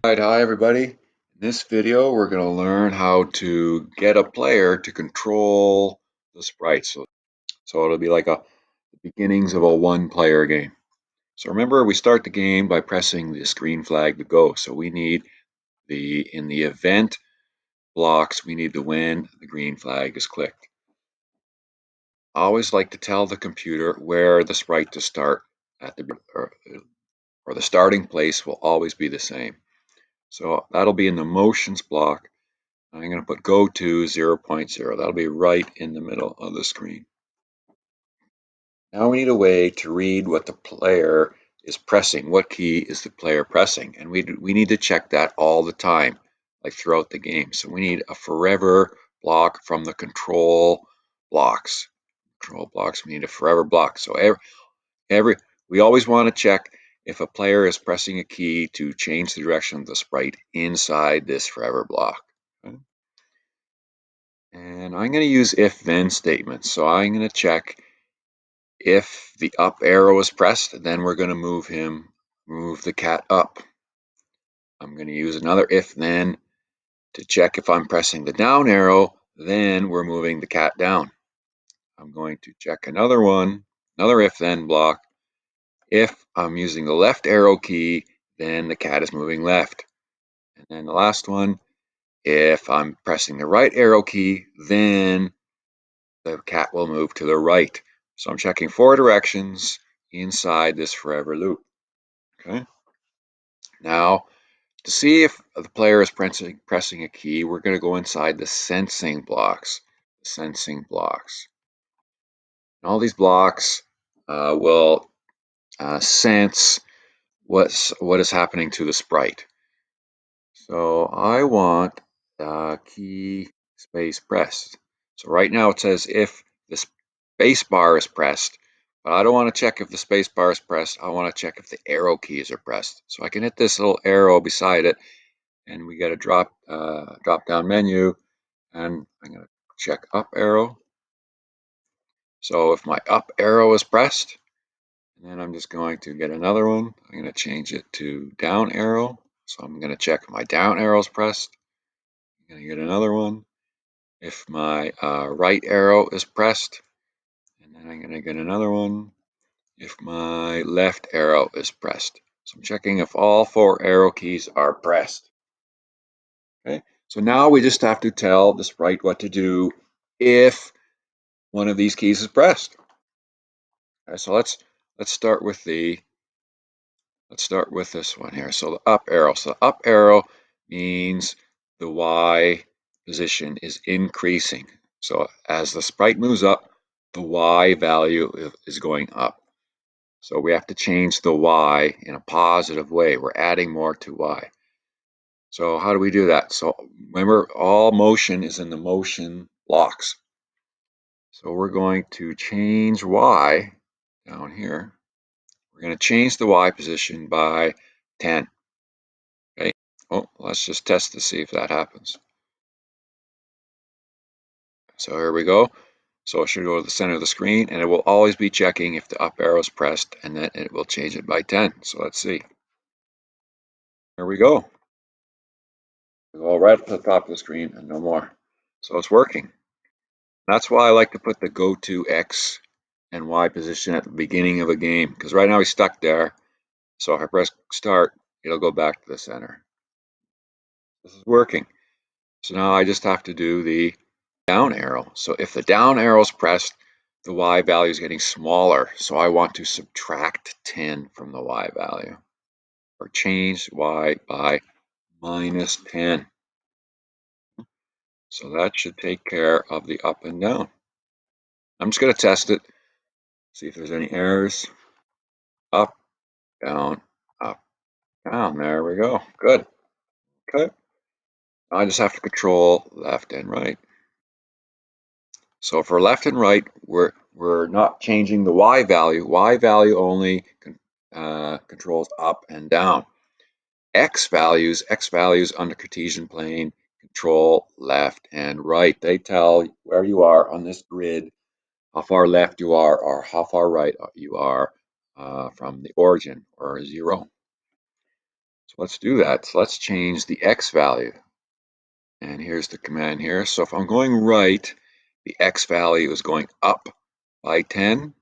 Alright, hi everybody. In this video, we're going to learn how to get a player to control the sprite. So it'll be like the beginnings of a one-player game. So remember, we start the game by pressing the green flag to go. So we need in the event blocks, we need the when the green flag is clicked. I always like to tell the computer where the sprite to start at or the starting place will always be the same. So that'll be in the motions block. I'm going to put go to 0.0. That'll be right in the middle of the screen. Now we need a way to read what the player is pressing. What key is the player pressing? And we need to check that all the time, like throughout the game. So we need a forever block from the control blocks. We need a forever block. So we always want to check if a player is pressing a key to change the direction of the sprite inside this forever block. Okay? And I'm going to use if-then statements. So I'm going to check if the up arrow is pressed, then we're going to move the cat up. I'm going to use another if-then to check if I'm pressing the down arrow, then we're moving the cat down. I'm going to check another if-then block. If I'm using the left arrow key, then the cat is moving left. And then the last one, if I'm pressing the right arrow key, then the cat will move to the right. So I'm checking 4 directions inside this forever loop. Okay. Now, to see if the player is pressing a key, we're going to go inside the sensing blocks. And all these blocks will sense what is happening to the sprite. So I want key space pressed. So right now it says if the space bar is pressed, but I don't want to check if the space bar is pressed. I want to check if the arrow keys are pressed. So I can hit this little arrow beside it, and we get a drop down menu, and I'm going to check up arrow. So if my up arrow is pressed, and then I'm just going to get another one. I'm going to change it to down arrow. So I'm going to check if my down arrow is pressed. I'm going to get another one. If my right arrow is pressed, and then I'm going to get another one if my left arrow is pressed. So I'm checking if all 4 arrow keys are pressed. Okay, so now we just have to tell the sprite what to do if one of these keys is pressed. Okay, so let's start with this one here. So the up arrow. So the up arrow means the Y position is increasing. So as the sprite moves up, the Y value is going up. So we have to change the Y in a positive way. We're adding more to Y. So how do we do that? So remember, all motion is in the motion blocks. So we're going to change Y down here. We're going to change the Y position by 10. Okay. Oh, let's just test to see if that happens. So here we go. So it should go to the center of the screen, and it will always be checking if the up arrow is pressed, and then it will change it by 10. So let's see. There we go. We go right up to the top of the screen and no more. So it's working. That's why I like to put the go to X and Y position at the beginning of a game, because right now he's stuck there. So if I press start, it'll go back to the center. This is working. So now I just have to do the down arrow. So if the down arrow is pressed, the Y value is getting smaller. So I want to subtract 10 from the Y value, or change Y by minus 10. So that should take care of the up and down. I'm just going to test it, see if there's any errors. Up, down, up, down. There we go. Good. Okay. I just have to control left and right. So for left and right, we're not changing the Y value. Y value only controls up and down. X values on the Cartesian plane control left and right. They tell where you are on this grid, how far left you are or how far right you are from the origin, or 0. So let's do that. So let's change the x value. And here's the command here. So if I'm going right, the x value is going up by 10.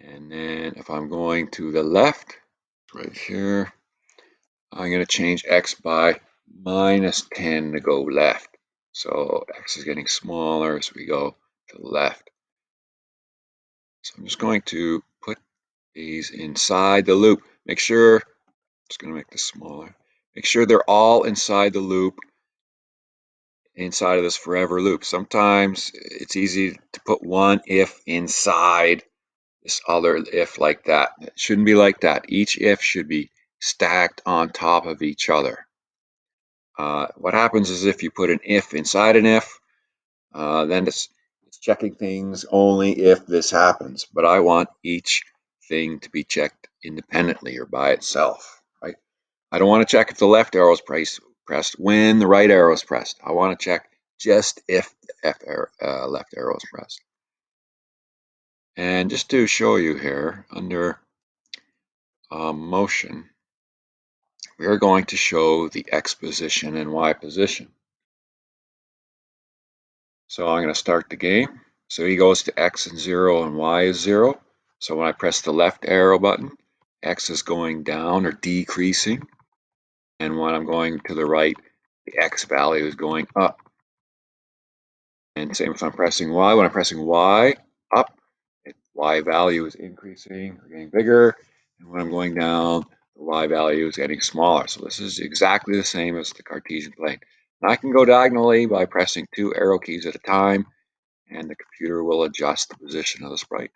And then if I'm going to the left, right here, I'm going to change x by minus 10 to go left. So x is getting smaller as we go to the left. So I'm just going to put these inside the loop. Make sure, just going to make this smaller. Make sure they're all inside the loop, inside of this forever loop. Sometimes it's easy to put one if inside this other if like that. It shouldn't be like that. Each if should be stacked on top of each other. What happens is if you put an if inside an if, then it's checking things only if this happens. But I want each thing to be checked independently or by itself, right? I don't want to check if the left arrow is pressed when the right arrow is pressed. I want to check just if the left arrow is pressed. And just to show you here, under motion, we're going to show the x position and y position. So I'm going to start the game. So he goes to x is 0 and y is 0. So when I press the left arrow button, x is going down or decreasing. And when I'm going to the right, the x value is going up. And same if I'm pressing y. When I'm pressing y up, y value is increasing or getting bigger. And when I'm going down, the y value is getting smaller. So this is exactly the same as the Cartesian plane. And I can go diagonally by pressing 2 arrow keys at a time, and the computer will adjust the position of the sprite.